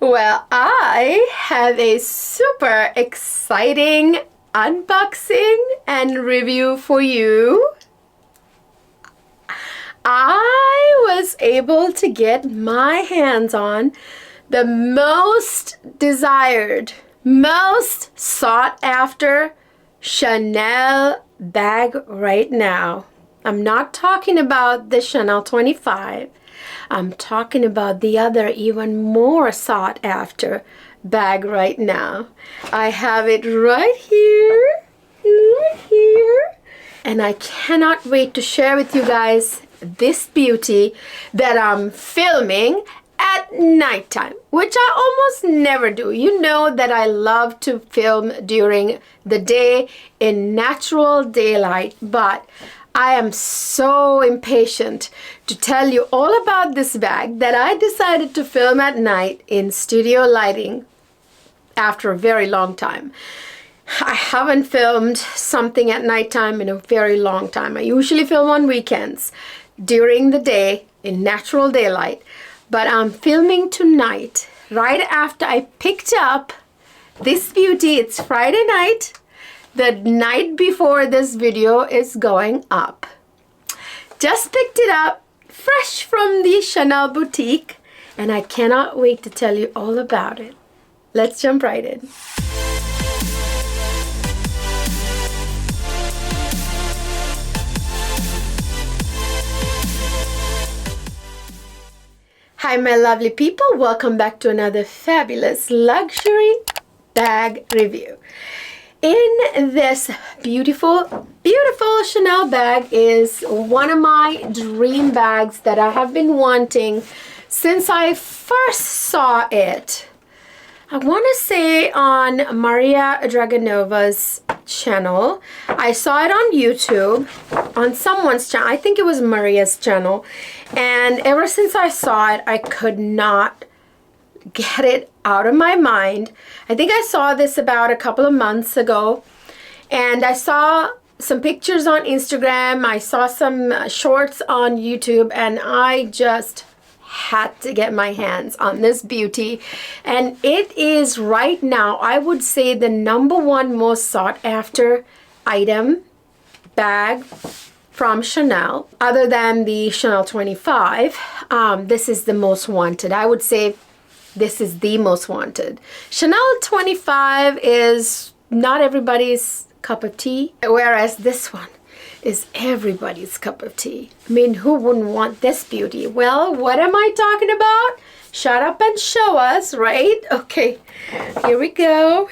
Well, I have a super exciting unboxing and review for you. I was able to get my hands on the most desired, most sought after Chanel bag right now. I'm not talking about the Chanel 25. I'm talking about the other, even more sought after bag right now. I have it right here, and I cannot wait to share with you guys this beauty that I'm filming at nighttime, which I almost never do. You know that I love to film during the day in natural daylight, but I am so impatient to tell you all about this bag that I decided to film at night in studio lighting after a very long time. I haven't filmed something at nighttime in a very long time. I usually film on weekends during the day in natural daylight, but I'm filming tonight right after I picked up this beauty. It's Friday night, the night before this video is going up. Just picked it up fresh from the Chanel boutique, and I cannot wait to tell you all about it. Let's jump right in. Hi my lovely people, welcome back to another fabulous luxury bag review. In this beautiful Chanel bag is one of my dream bags that I have been wanting since I first saw it. I want to say on Maria Draganova's channel. I saw it on YouTube, on someone's channel. I think it was Maria's channel. And ever since I saw it, I could not get it out of my mind. I think I saw this about a couple of months ago. And I saw some pictures on Instagram. I saw some shorts on YouTube. And I just had to get my hands on this beauty, and it is right now, I would say, the #1 most sought after item bag from Chanel, other than the Chanel 25. This is the most wanted. I would say this is the most wanted. Chanel 25 is not everybody's cup of tea, whereas this one is everybody's cup of tea. I mean, who wouldn't want this beauty? Well, what am I talking about? Shut up and show us, right? Okay, here we go.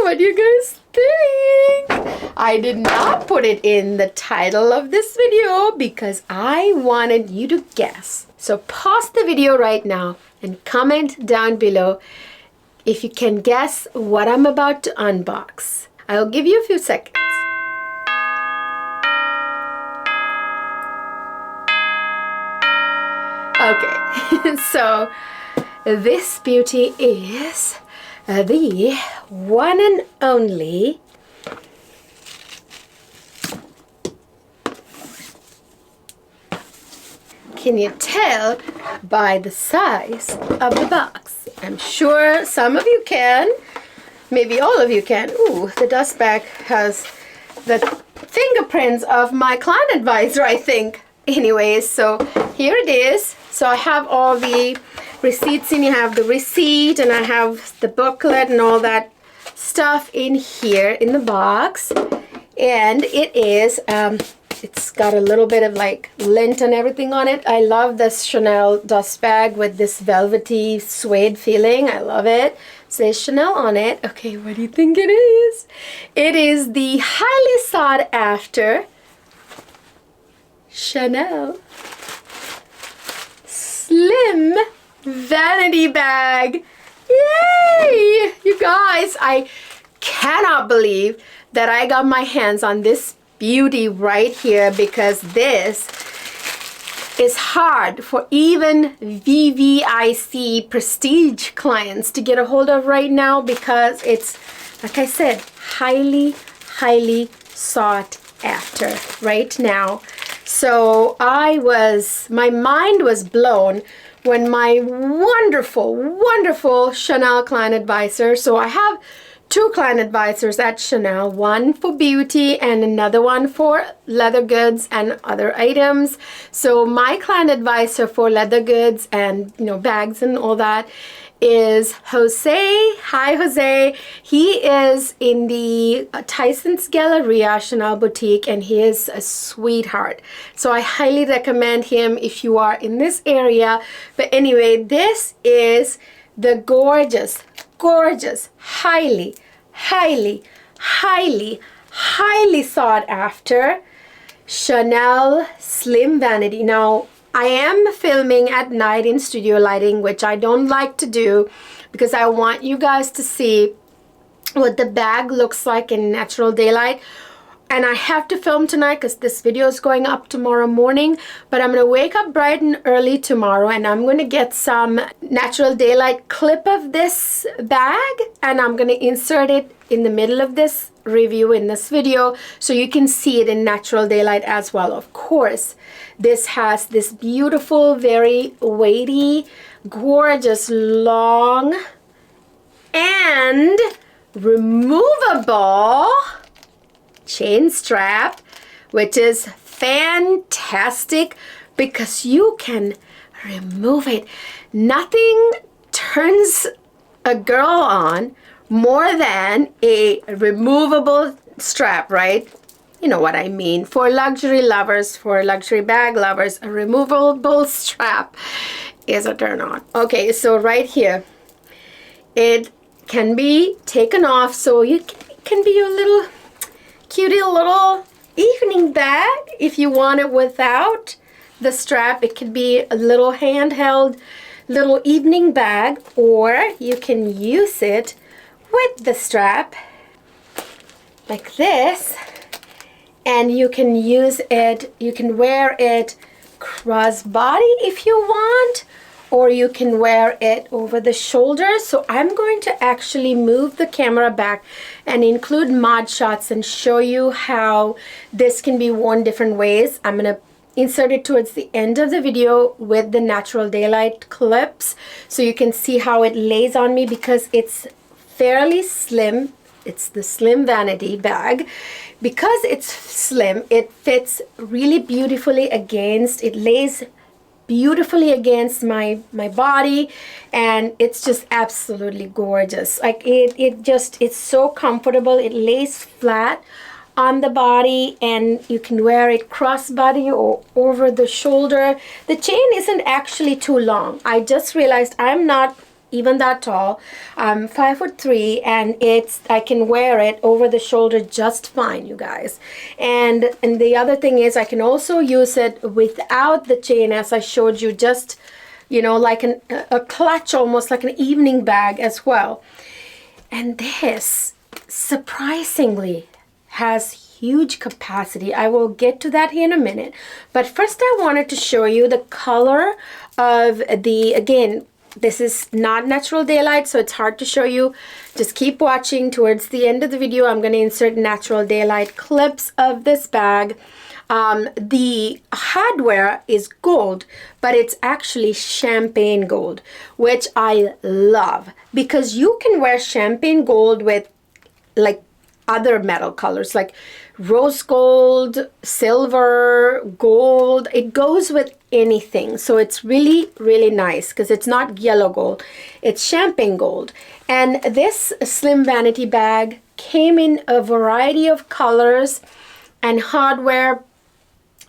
What do you guys think? I did not put it in the title of this video because I wanted you to guess. So pause the video right now and comment down below if you can guess what I'm about to unbox. I'll give you a few seconds. Okay, so this beauty is the one and only can you tell by the size of the box? I'm sure some of you can, maybe all of you can. Ooh, the dust bag has the fingerprints of my client advisor, I think. Anyways, so here it is. So I have all the receipts in. You have the receipt, and I have the booklet and all that stuff in here in the box. And it is, it's got a little bit of like lint and everything on it. I love this Chanel dust bag with this velvety suede feeling. I love it. It says Chanel on it. Okay, what do you think it is? It is the highly sought after Chanel Slim Vanity bag. Yay! You guys, I cannot believe that I got my hands on this beauty right here, because this is hard for even VVIC prestige clients to get a hold of right now, because it's, like I said, highly sought after right now. So my mind was blown when my wonderful, wonderful Chanel client advisor, so I have two client advisors at Chanel, one for beauty and another one for leather goods and other items. So my client advisor for leather goods and, you know, bags and all that is Jose. Hi, Jose. He is in the Tyson's Galleria Chanel boutique, and he is a sweetheart. So I highly recommend him if you are in this area. But anyway, this is the gorgeous, gorgeous, highly, highly, highly, highly sought after Chanel Slim Vanity. Now, I am filming at night in studio lighting, which I don't like to do because I want you guys to see what the bag looks like in natural daylight. And I have to film tonight because this video is going up tomorrow morning. But I'm going to wake up bright and early tomorrow, and I'm going to get some natural daylight clip of this bag, and I'm going to insert it in the middle of this review in this video so you can see it in natural daylight as well. Of course, this has this beautiful, very weighty, gorgeous, long and removable chain strap, which is fantastic because you can remove it. Nothing turns a girl on more than a removable strap, right? You know what I mean. For luxury lovers, for luxury bag lovers, a removable strap is a turn on. Okay, so right here, it can be taken off, so it can be a little cutie little evening bag if you want it without the strap. It could be a little handheld little evening bag, or you can use it with the strap like this, and you can use it, you can wear it crossbody if you want, or you can wear it over the shoulder. So I'm going to actually move the camera back and include mod shots and show you how this can be worn different ways. I'm going to insert it towards the end of the video with the natural daylight clips so you can see how it lays on me, because it's fairly slim. It's the Slim Vanity bag. Because it's slim, it fits really beautifully against, it lays beautifully against my body, and it's just absolutely gorgeous. Like it's so comfortable. It lays flat on the body, and you can wear it crossbody or over the shoulder. The chain isn't actually too long. I just realized I'm not even that tall. I'm 5'3", and I can wear it over the shoulder just fine, you guys. And the other thing is I can also use it without the chain, as I showed you, just, you know, like a clutch, almost like an evening bag as well. And this surprisingly has huge capacity. I will get to that here in a minute. But first I wanted to show you the color of the, again, this is not natural daylight, so it's hard to show you. Just keep watching. Towards the end of the video, I'm going to insert natural daylight clips of this bag. The hardware is gold, but it's actually champagne gold, which I love, because you can wear champagne gold with like other metal colors like rose gold, silver, gold. It goes with anything. So it's really, really nice because it's not yellow gold. It's champagne gold. And this Slim Vanity bag came in a variety of colors and hardware,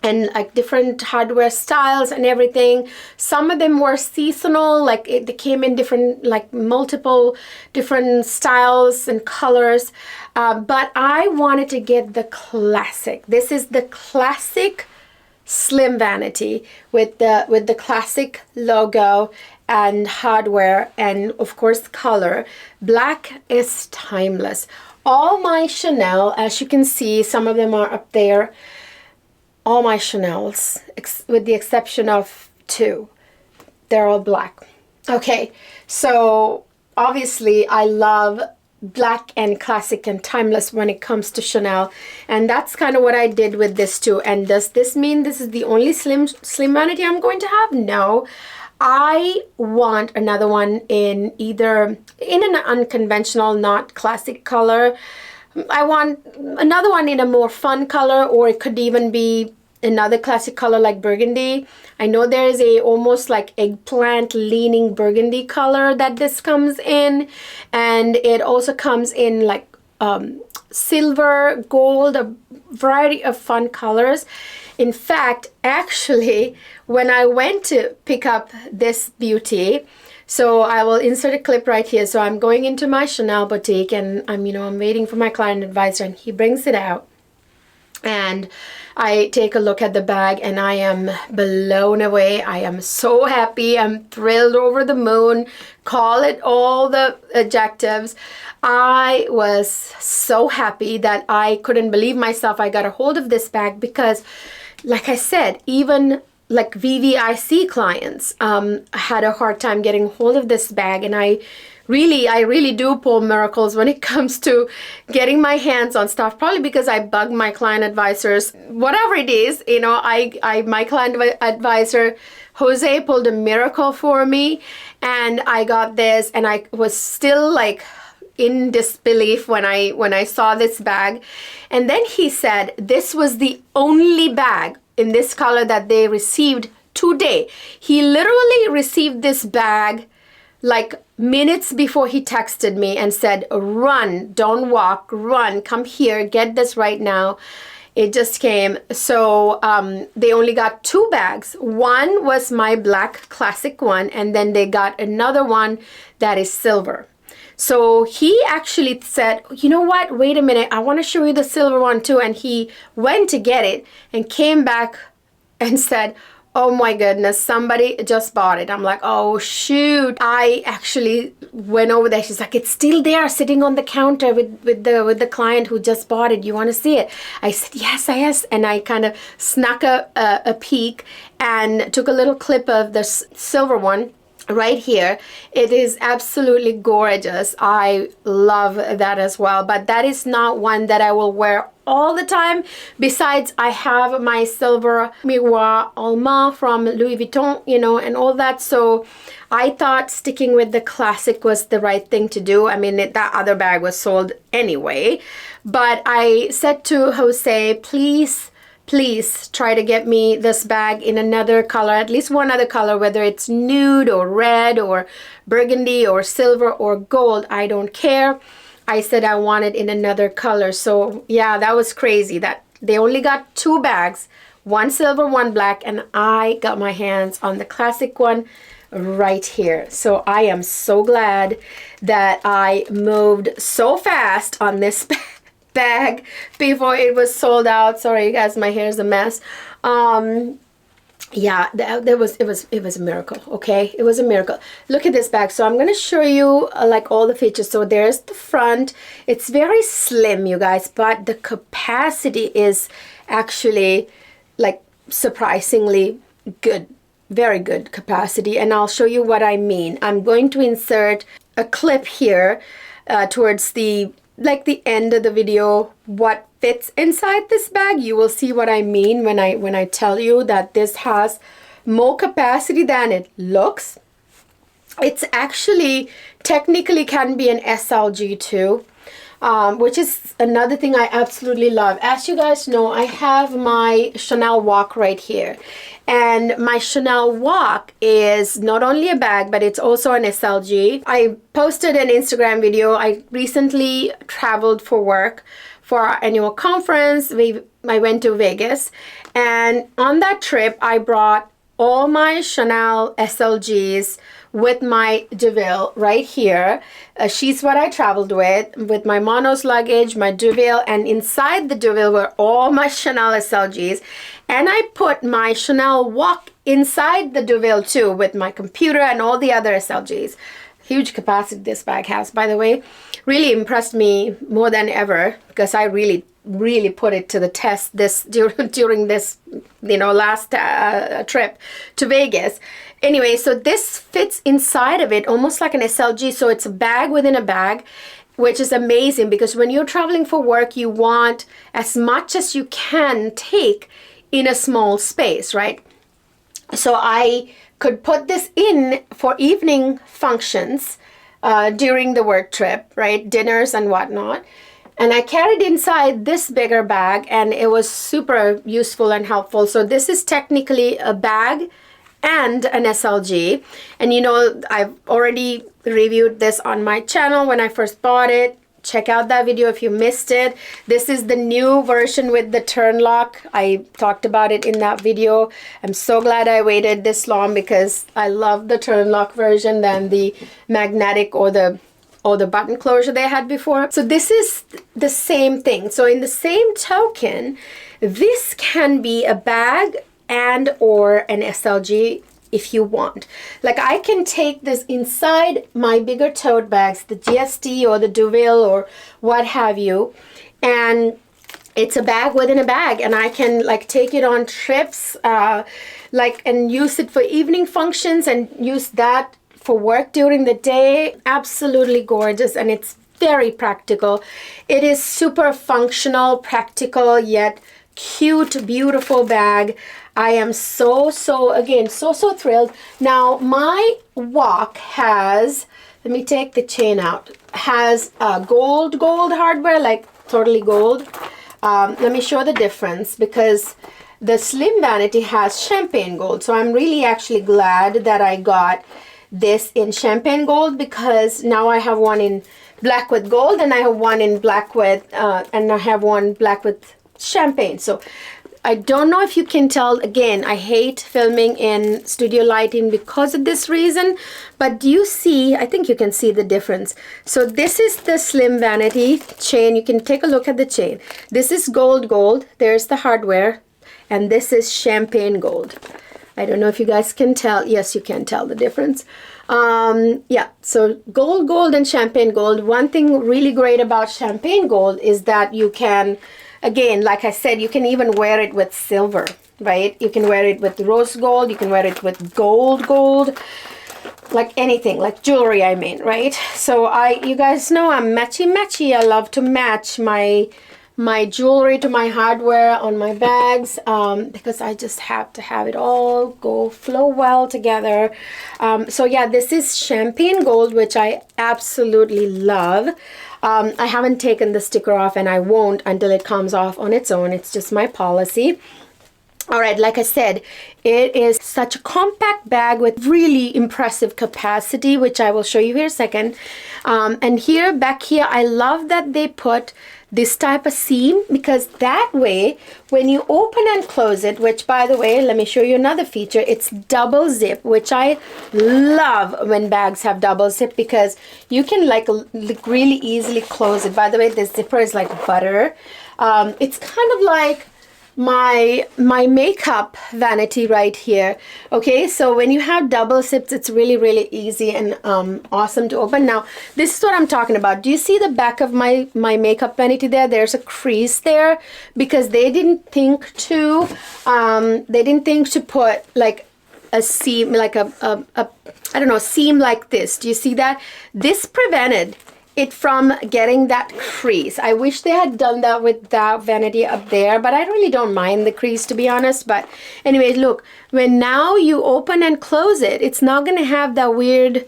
and like different hardware styles and everything. Some of them were seasonal, like they came in different, like multiple different styles and colors. But I wanted to get the classic. This is the classic Slim Vanity with the classic logo and hardware, and of course color. Black is timeless. All my Chanel, as you can see, some of them are up there. All my Chanels, with the exception of 2, they're all black. Okay, so obviously I love black and classic and timeless when it comes to Chanel, and that's kind of what I did with this too. And does this mean this is the only Slim Vanity I'm going to have? No. I want another one in either in an unconventional, not classic color. I want another one in a more fun color, or it could even be another classic color like burgundy. I know there is a almost like eggplant leaning burgundy color that this comes in, and it also comes in like silver, gold, a variety of fun colors. In fact, actually, when I went to pick up this beauty, so I will insert a clip right here. So I'm going into my Chanel boutique, and I'm waiting for my client advisor, and he brings it out. And I take a look at the bag, and I am blown away. I am so happy. I'm thrilled, over the moon. Call it all the adjectives. I was so happy that I couldn't believe myself. I got a hold of this bag because, like I said, even like VVIC clients had a hard time getting hold of this bag, and I really do pull miracles when it comes to getting my hands on stuff, probably because I bug my client advisors. Whatever it is, my client advisor Jose pulled a miracle for me, and I got this, and I was still like in disbelief when I saw this bag. And then he said this was the only bag in this color that they received today. He literally received this bag like minutes before he texted me and said, run, don't walk, run, come here, get this right now. It just came. So they only got 2 bags. One was my black classic one, and then they got another one that is silver. So he actually said, you know what, wait a minute, I want to show you the silver one too. And he went to get it and came back and said, oh my goodness, somebody just bought it. I'm like, oh shoot. I actually went over there. She's like, it's still there sitting on the counter with the client who just bought it. You want to see it? I said, yes. And I kind of snuck a peek and took a little clip of the silver one right here. It is absolutely gorgeous. I love that as well, but that is not one that I will wear all the time. Besides, I have my silver miroir allemand from Louis Vuitton, and all that. So I thought sticking with the classic was the right thing to do. I mean, that other bag was sold anyway, but I said to Jose, please try to get me this bag in another color, at least one other color, whether it's nude or red or burgundy or silver or gold. I don't care. I said I want it in another color. So yeah, that was crazy that they only got 2 bags, one silver, one black, and I got my hands on the classic one right here. So I am so glad that I moved so fast on this bag before it was sold out. Sorry you guys, my hair is a mess. Yeah, it was a miracle. Okay, it was a miracle. Look at this bag. So I'm going to show you like all the features. So there's the front. It's very slim, you guys, but the capacity is actually like surprisingly good. Very good capacity, and I'll show you what I mean. I'm going to insert a clip here towards the end of the video, what fits inside this bag. You will see what I mean when I tell you that this has more capacity than it looks. It's actually technically can be an SLG too, which is another thing I absolutely love. As you guys know, I have my Chanel Walk right here. And my Chanel Walk is not only a bag, but it's also an SLG. I posted an Instagram video. I recently traveled for work for our annual conference. I went to Vegas. And on that trip, I brought all my Chanel SLGs with my DeVille right here. She's what I traveled with my Monos luggage, my DeVille, and inside the DeVille were all my Chanel SLGs. And I put my Chanel Walk inside the DeVille too with my computer and all the other SLGs. Huge capacity this bag has, by the way. Really impressed me more than ever because I really put it to the test during this last trip to Vegas. Anyway, so this fits inside of it almost like an SLG. So it's a bag within a bag, which is amazing because when you're traveling for work, you want as much as you can take in a small space, right? So I could put this in for evening functions during the work trip, right? Dinners and whatnot. And I carried inside this bigger bag, and it was super useful and helpful. So this is technically a bag and an SLG. And you know, I've already reviewed this on my channel when I first bought it. Check out that video if you missed it. This is the new version with the turn lock. I talked about it in that video. I'm so glad I waited this long because I love the turn lock version than the magnetic or the button closure they had before. So this is the same thing. So in the same token, this can be a bag and or an SLG if you want. Like I can take this inside my bigger tote bags, the GST or the Duville or what have you, and it's a bag within a bag, and I can like take it on trips and use it for evening functions and use that for work during the day. Absolutely gorgeous, and it's very practical. It is super functional, practical, yet cute, beautiful bag. I am so thrilled. Now my wok has, let me take the chain out, has gold hardware, like totally gold. Let me show the difference, because the Slim Vanity has champagne gold. So I'm really actually glad that I got this in champagne gold, because now I have one in black with gold, and I have one in black with and I have one black with champagne. So I don't know if you can tell. Again, I hate filming in studio lighting because of this reason, but do you see? I think you can see the difference. So this is the Slim Vanity chain. You can take a look at the chain. This is gold. There's the hardware, and this is champagne gold. I don't know if you guys can tell. Yes, you can tell the difference. Yeah, so gold and champagne gold. One thing really great about champagne gold is that you can, again, like I said, you can even wear it with silver, right? You can wear it with rose gold. You can wear it with gold, like anything, like jewelry, I mean, right? So you guys know I'm matchy. I love to match my jewelry to my hardware on my bags, because I just have to have it all flow well together. So yeah, this is champagne gold, which I absolutely love. I haven't taken the sticker off, and I won't until it comes off on its own. It's just my policy. All right, like I said, it is such a compact bag with really impressive capacity, which I will show you here in a second. And here, back here, I love that they put this type of seam, because that way, when you open and close it, which by the way, let me show you another feature, it's double zip, which I love when bags have double zip, because you can like really easily close it. By the way, this zipper is like butter. It's kind of like my makeup vanity right here. Okay, so when you have double zips, it's really easy and awesome to open. Now this is what I'm talking about. Do you see the back of my makeup vanity there? There's a crease there because they didn't think to put like a seam, like a I don't know, seam like this. Do you see that? This prevented it from getting that crease. I wish they had done that with that vanity up there, but I really don't mind the crease, to be honest. But anyways, look, when now you open and close it, it's not gonna have that weird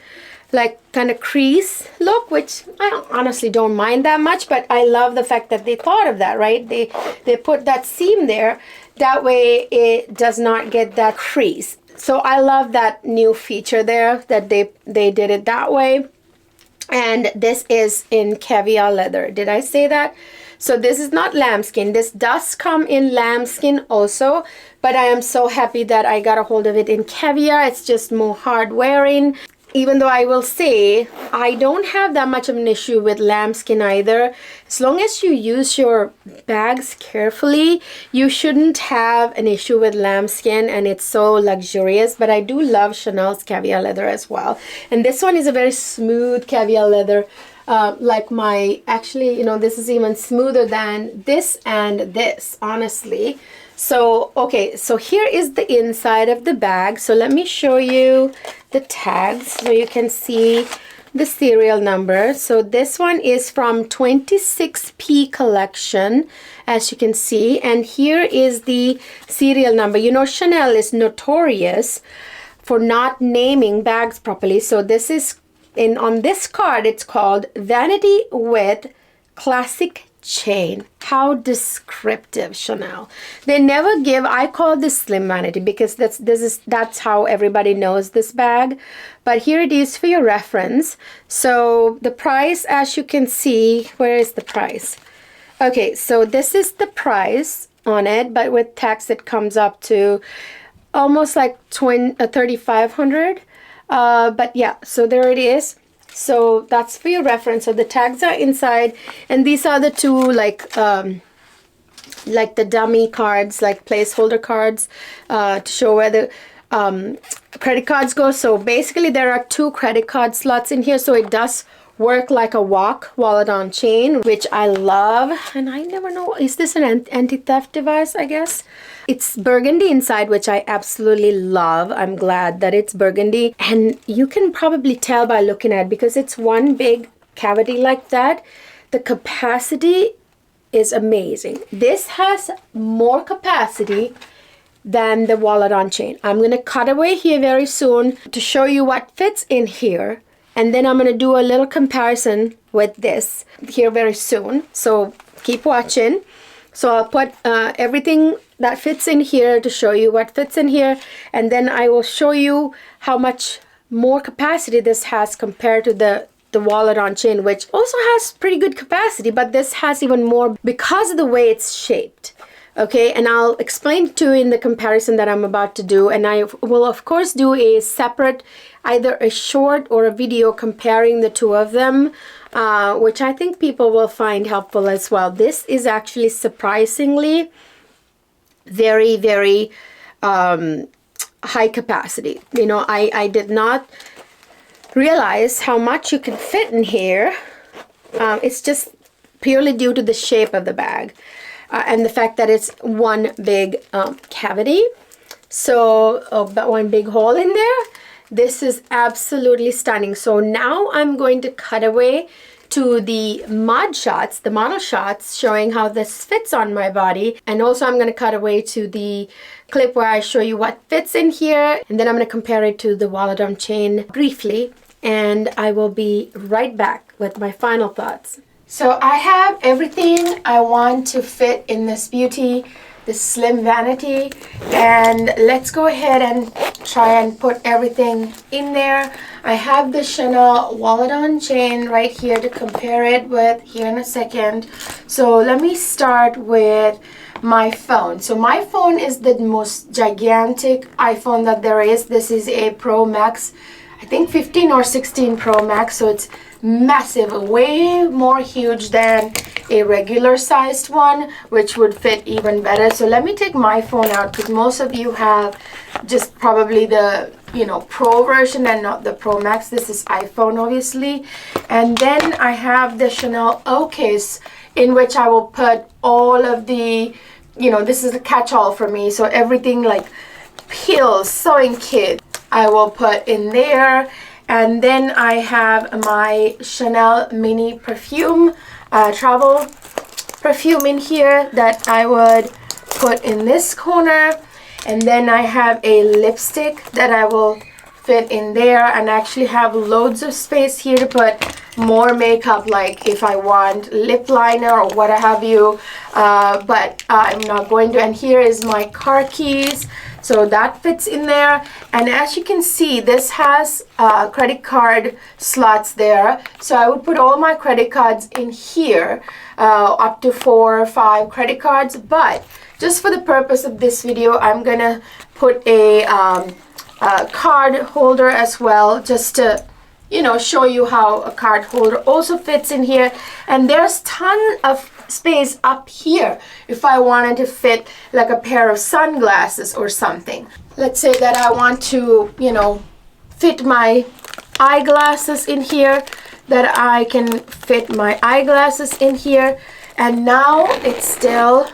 like kind of crease look, which I honestly don't mind that much, but I love the fact that they thought of that, right? They put that seam there, that way it does not get that crease. So I love that new feature there, that they did it that way. And this is in caviar leather. Did I say that? So this is not lambskin. This does come in lambskin also, but I am so happy that I got a hold of it in caviar. It's just more hard wearing. Even though I will say I don't have that much of an issue with lambskin either. As long as you use your bags carefully, you shouldn't have an issue with lambskin, and it's so luxurious. But I do love Chanel's caviar leather as well. And this one is a very smooth caviar leather. Like actually, you know, this is even smoother than this and this, honestly. So, okay, so here is the inside of the bag. So let me show you the tags so you can see the serial number. So this one is from 26P collection, as you can see. And here is the serial number. You know, Chanel is notorious for not naming bags properly. So this is on this card, it's called Vanity with Classic Chain. How descriptive, Chanel. They never give, I call this Slim Vanity because that's how everybody knows this bag. But here it is for your reference. So the price, as you can see, where is the price? Okay, so this is the price on it, but with tax it comes up to almost like 3,500. But yeah, so there it is. So that's for your reference. So the tags are inside, and these are the two like the dummy cards, like placeholder cards, to show where the credit cards go. So basically there are 2 credit card slots in here, so it does work like a wallet on chain, which I love. And I never know, is this an anti-theft device? I guess it's burgundy inside, which I absolutely love. I'm glad that it's burgundy, and you can probably tell by looking at it because it's one big cavity like that. The capacity is amazing. This has more capacity than the wallet on chain. I'm gonna cut away here very soon to show you what fits in here, and then I'm gonna do a little comparison with this here very soon. So keep watching. So I'll put everything that fits in here to show you what fits in here, and then I will show you how much more capacity this has compared to the wallet on chain, which also has pretty good capacity, but this has even more because of the way it's shaped. Okay, and I'll explain to you in the comparison that I'm about to do, and I will of course do a separate, either a short or a video comparing the two of them, which I think people will find helpful as well. This is actually surprisingly very, very high capacity. You know, I did not realize how much you can fit in here. It's just purely due to the shape of the bag. And the fact that it's one big cavity, so but one big hole in there. This is absolutely stunning. So now I'm going to cut away to the mod shots, the model shots, showing how this fits on my body, and also I'm going to cut away to the clip where I show you what fits in here, and then I'm going to compare it to the wallet on chain briefly, and I will be right back with my final thoughts. So I have everything I want to fit in this beauty, this Slim Vanity, and let's go ahead and try and put everything in there. I have the Chanel wallet on chain right here to compare it with here in a second. So let me start with my phone. So my phone is the most gigantic iPhone that there is. This is a Pro Max, I think 15 or 16 Pro Max, so it's massive, way more huge than a regular sized one, which would fit even better. So let me take my phone out, because most of you have just probably the, you know, Pro version and not the Pro Max. This is iPhone, obviously. And then I have the Chanel O case, in which I will put all of the, you know, this is a catch-all for me, so everything like pills, sewing kit, I will put in there. And then I have my Chanel mini perfume, travel perfume in here that I would put in this corner. And then I have a lipstick that I will fit in there, and actually have loads of space here to put more makeup, like if I want lip liner or what have you, but I'm not going to. And here is my car keys, so that fits in there. And as you can see, this has credit card slots there, so I would put all my credit cards in here, up to 4 or 5 credit cards. But just for the purpose of this video, I'm gonna put a card holder as well, just to, you know, show you how a card holder also fits in here. And there's ton of space up here if I wanted to fit like a pair of sunglasses or something. Let's say that I want to, you know, fit my eyeglasses in here, that I can fit my eyeglasses in here, and now it still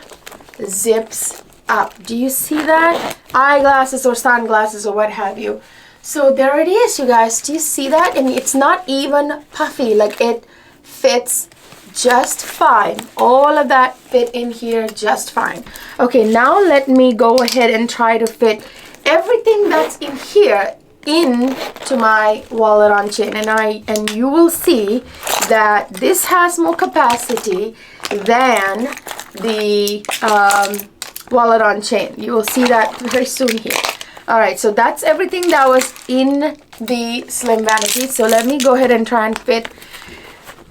zips up. Do you see that? Eyeglasses or sunglasses or what have you. So there it is, you guys. Do you see that? And it's not even puffy, like it fits just fine. All of that fit in here just fine. Okay, now let me go ahead and try to fit everything that's in here into my wallet on chain, and you will see that this has more capacity than the wallet on chain. You will see that very soon here. All right, so that's everything that was in the Slim Vanity. So let me go ahead and try and fit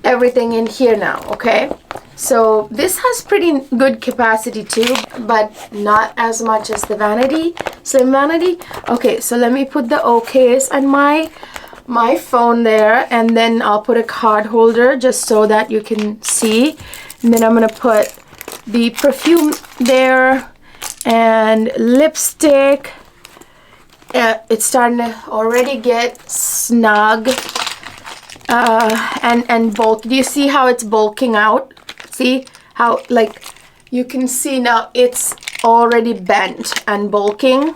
everything in here now. Okay, so this has pretty good capacity too, but not as much as the Vanity, Slim Vanity. Okay, so let me put the OKs and my phone there, and then I'll put a card holder just so that you can see, and then I'm gonna put the perfume there and lipstick. It's starting to already get snug and bulk. Do you see how it's bulking out? See how, like, you can see now it's already bent and bulking,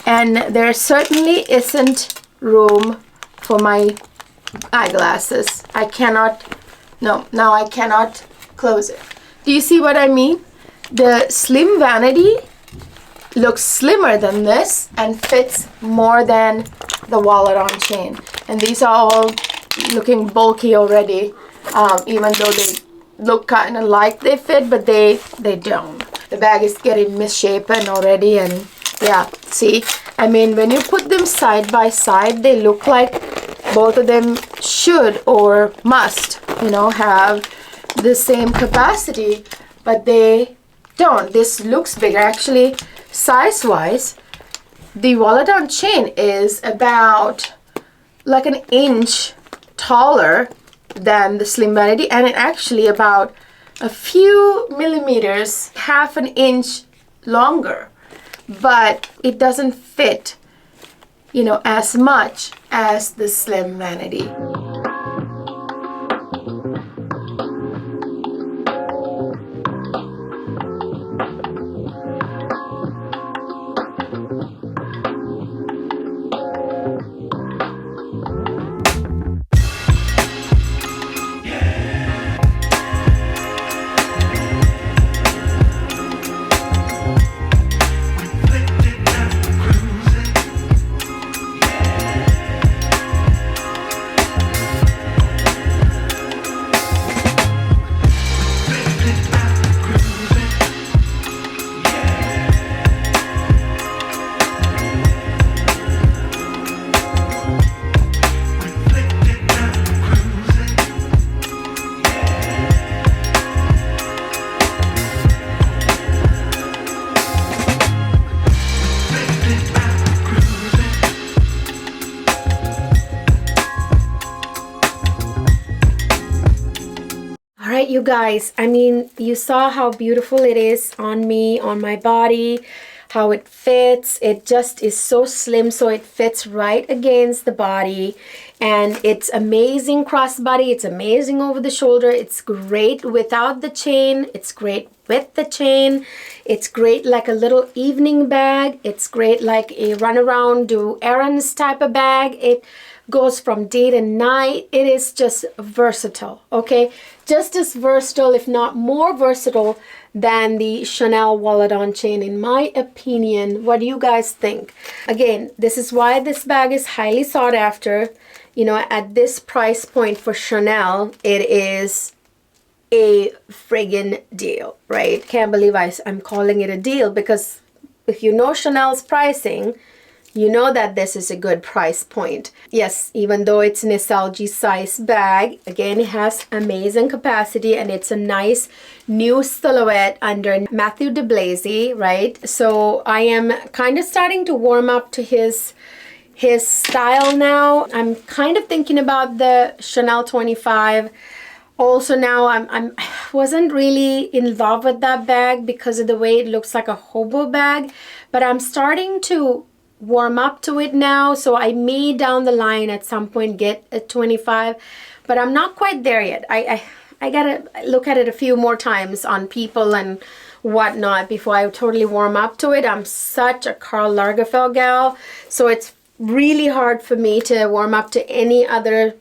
and there certainly isn't room for my eyeglasses. I cannot, no, now I cannot close it. Do you see what I mean? The Slim Vanity looks slimmer than this and fits more than the wallet on chain, and these are all looking bulky already, even though they look kind of like they fit, but they don't. The bag is getting misshapen already, and yeah, see, I mean, when you put them side by side, they look like both of them should or must, you know, have the same capacity, but they don't. This looks bigger. Actually, size wise, the wallet on chain is about like an inch taller than the Slim Vanity, and it actually about a few millimeters, half an inch longer, but it doesn't fit, you know, as much as the Slim Vanity. Alright, you guys, I mean, you saw how beautiful it is on me, on my body, how it fits. It just is so slim, so it fits right against the body, and it's amazing crossbody, it's amazing over the shoulder, it's great without the chain, it's great with the chain, it's great like a little evening bag, it's great like a run around, do errands type of bag. It goes from day to night. It is just versatile, okay? Just as versatile, if not more versatile than the Chanel wallet on chain, in my opinion. What do you guys think? Again, this is why this bag is highly sought after. You know, at this price point for Chanel, it is a friggin' deal, right? Can't believe I'm calling it a deal, because if you know Chanel's pricing, you know that this is a good price point. Yes, even though it's an SLG size bag, again, it has amazing capacity, and it's a nice new silhouette under Matthew DeBlazy, right? So I am kind of starting to warm up to his style now. I'm kind of thinking about the Chanel 25. Also now I wasn't really in love with that bag because of the way it looks like a hobo bag, but I'm starting to warm up to it now, so I may down the line at some point get a 25, but I'm not quite there yet. I gotta look at it a few more times on people and whatnot before I totally warm up to it. I'm such a Karl Lagerfeld gal, so it's really hard for me to warm up to any other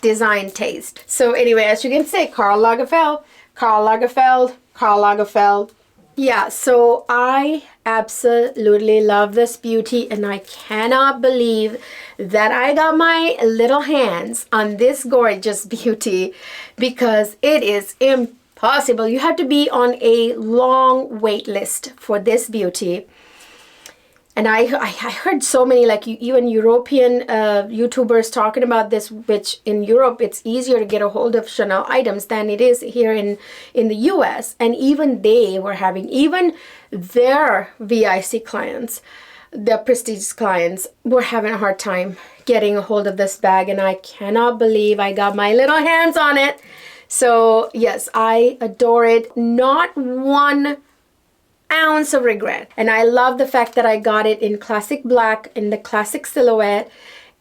design taste. So anyway, as you can see, Karl Lagerfeld, Karl Lagerfeld, Karl Lagerfeld, Yeah, so I absolutely love this beauty, and I cannot believe that I got my little hands on this gorgeous beauty, because it is impossible. You have to be on a long wait list for this beauty. And I heard so many, like even European YouTubers talking about this, which in Europe it's easier to get a hold of Chanel items than it is here in the US. And even they were having, even their VIC clients, the prestige clients, were having a hard time getting a hold of this bag. And I cannot believe I got my little hands on it. So yes, I adore it. Not one ounce of regret. And I love the fact that I got it in classic black, in the classic silhouette,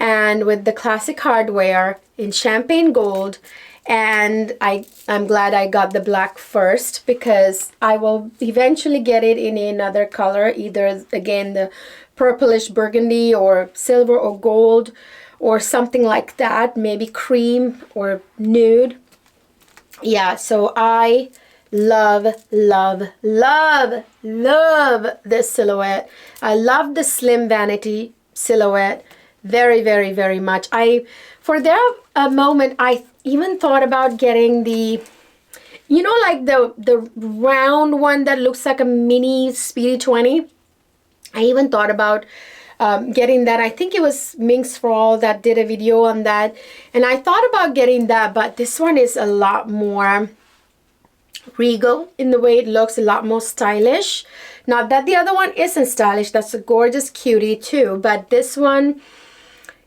and with the classic hardware in champagne gold. And I'm glad I got the black first, because I will eventually get it in another color, either again the purplish burgundy or silver or gold or something like that, maybe cream or nude. Yeah, so I love, love, love, love this silhouette. I love the Slim Vanity silhouette very, very, very much. For a moment, I even thought about getting the, you know, like the round one that looks like a mini Speedy 20. I even thought about getting that. I think it was Minx for All that did a video on that. And I thought about getting that, but this one is a lot more regal in the way it looks, a lot more stylish. Not that the other one isn't stylish, that's a gorgeous cutie too, but this one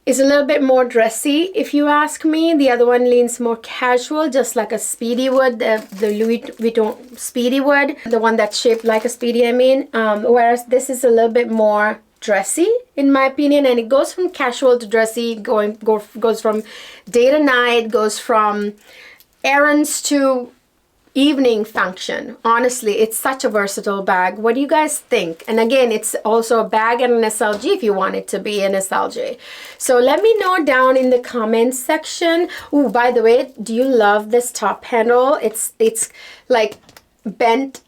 is a little bit more dressy if you ask me. The other one leans more casual, just like a Speedy would, the Louis Vuitton Speedy would, the one that's shaped like a Speedy, I mean, whereas this is a little bit more dressy in my opinion, and it goes from casual to dressy, goes from day to night, goes from errands to evening function. Honestly, it's such a versatile bag. What do you guys think? And again, it's also a bag and an SLG if you want it to be an SLG. So let me know down in the comments section. Oh, by the way, do you love this top handle? It's like bent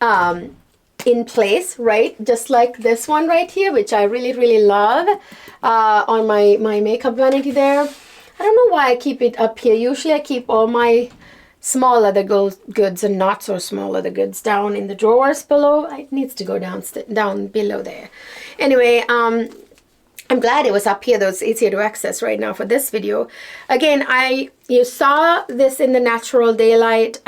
in place, right? Just like this one right here, which I really, really love on my makeup vanity there. I don't know why I keep it up here. Usually I keep all my small leather goods and not so small leather goods down in the drawers below. It needs to go down below there. Anyway, I'm glad it was up here though. It's easier to access right now for this video. Again, you saw this in the natural daylight.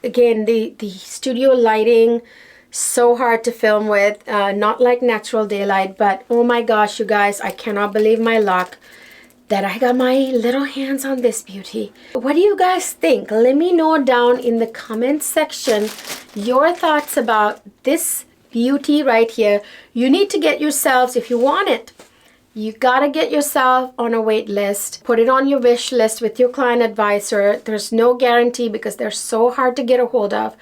Again, the studio lighting, so hard to film with, not like natural daylight, but oh my gosh, you guys, I cannot believe my luck that I got my little hands on this beauty. What do you guys think? Let me know down in the comment section your thoughts about this beauty right here. You need to get yourselves, if you want it, you gotta get yourself on a wait list. Put it on your wish list with your client advisor. There's no guarantee because they're so hard to get a hold of,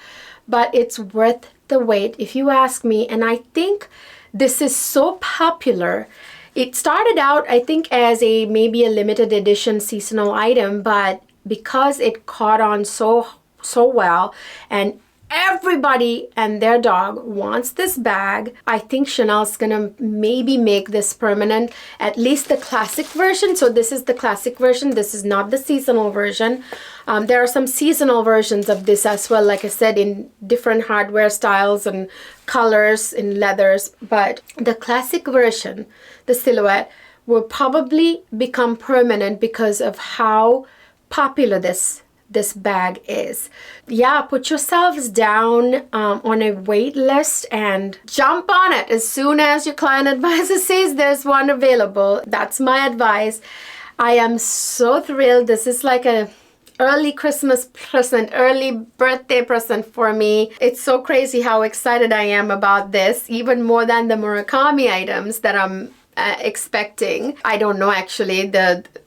but it's worth the wait if you ask me. And I think this is so popular. It started out, I think, as maybe a limited edition seasonal item, but because it caught on so well and everybody and their dog wants this bag, I think Chanel's gonna maybe make this permanent, at least the classic version. So this is the classic version. This is not the seasonal version. There are some seasonal versions of this as well, like I said, in different hardware styles and colors in leathers, but the classic version, the silhouette, will probably become permanent because of how popular this bag is. Yeah, put yourselves down on a wait list and jump on it as soon as your client advisor says there's one available. That's my advice. I am so thrilled. This is like a early Christmas present, early birthday present for me. It's so crazy how excited I am about this, even more than the Murakami items that I'm expecting. I don't know actually.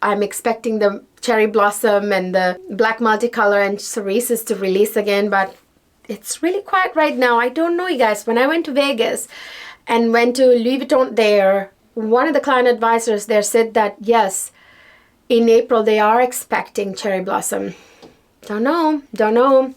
I'm expecting the Cherry Blossom and the Black Multicolor and Cerises to release again, but it's really quiet right now. I don't know, you guys. When I went to Vegas and went to Louis Vuitton there, one of the client advisors there said that yes, in April they are expecting Cherry Blossom. Don't know.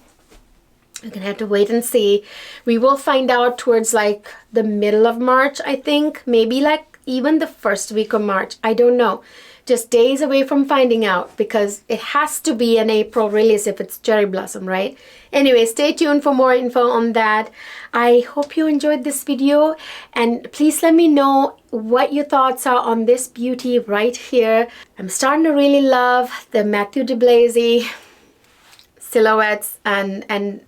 We're gonna have to wait and see. We will find out towards like the middle of March, I think. Maybe like even the first week of March. I don't know. Just days away from finding out, because it has to be an April release if it's cherry blossom, right? Anyway, stay tuned for more info on that. I hope you enjoyed this video, and please let me know what your thoughts are on this beauty right here. I'm starting to really love the Matthew DeBlazy silhouettes and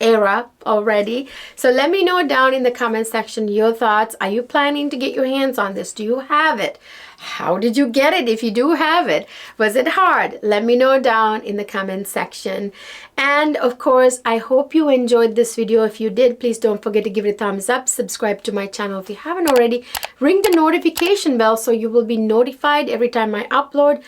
era already. So let me know down in the comment section your thoughts. Are you planning to get your hands on this? Do you have it? How did you get it if you do have it? Was it hard? Let me know down in the comment section. And of course, I hope you enjoyed this video. If you did, please don't forget to give it a thumbs up. Subscribe to my channel if you haven't already. Ring the notification bell so you will be notified every time I upload.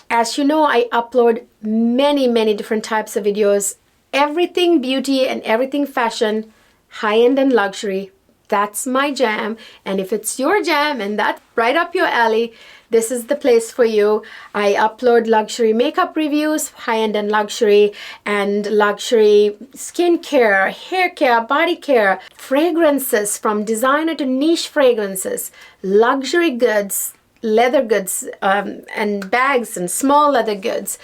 As you know, I upload many different types of videos. Everything beauty and everything fashion, high-end and luxury. That's my jam. And if it's your jam and that's right up your alley, this is the place for you. I upload luxury makeup reviews, high-end and luxury skincare, hair care, body care, fragrances from designer to niche fragrances, luxury goods, leather goods, and bags and small leather goods,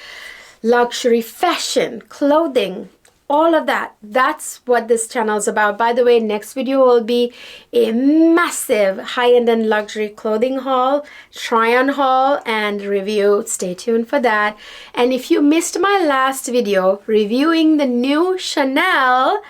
luxury fashion, clothing, all of that. That's what this channel is about. By the way, next video will be a massive high-end and luxury clothing haul, try-on haul, and review. Stay tuned for that. And if you missed my last video reviewing the new Chanel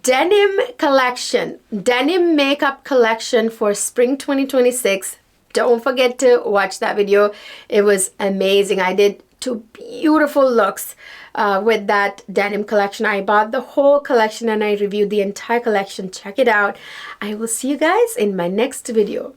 denim collection, denim makeup collection for spring 2026, don't forget to watch that video. It was amazing. I did 2 beautiful looks with that denim collection. I bought the whole collection and I reviewed the entire collection. Check it out. I will see you guys in my next video.